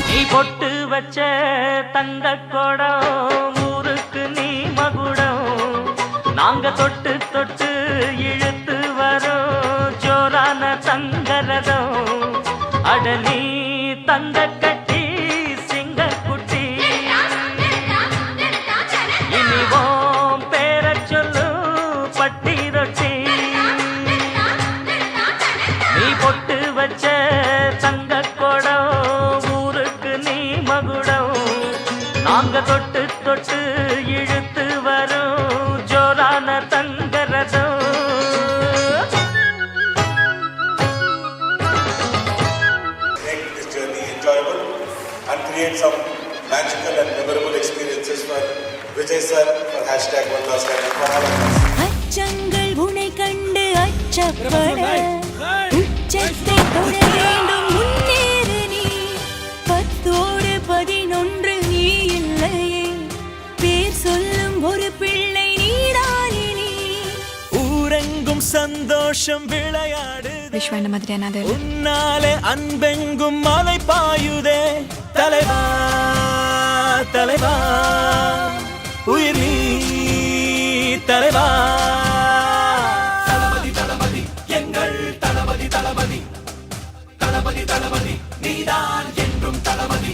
நீ பொட்டு வச்ச தங்க கொடம் ஊருக்கு நீ மகுடம் நாங்க தொட்டு தொட்டு இழுத்து வரோம் ஜோரான தங்கரதம் அடலி தங்க கட்டி சிங்க குட்டி இனிவோம் பேர சொல்லு பட்டி ரொட்டி நீ பொட்டு வச்ச தங்க கொடம் ஊருக்கு நீ மகுடம் நாங்க தொட்டு தொட்டு இழுத்து வரும் ஜோரான தங்கரதம் Make this journey enjoyable and create some magical and memorable experiences for Vijay sir for #OneLastTime and for all of us. அச்சங்கள் உனை கண்டு அச்சப்பட உச்சத்தை தொட வேண்டும் முன்னேறு நீ 10-11 நீ இல்லையே பேர் சொல்லும் ஒரு பிள்ளை நீதானே நீ ஊரெங்கும் சந்தோஷம் விளையாடு விஸ்வண்ண மாதிரியானது உன்னாலே அன்பெங்கும் மலை பாயுதே தலைவா தலைவா உயிர் நீ தலைவா தளபதி தளபதி எங்கள் தளபதி தளபதி தளபதி தளபதி நீதான் என்றும் தளபதி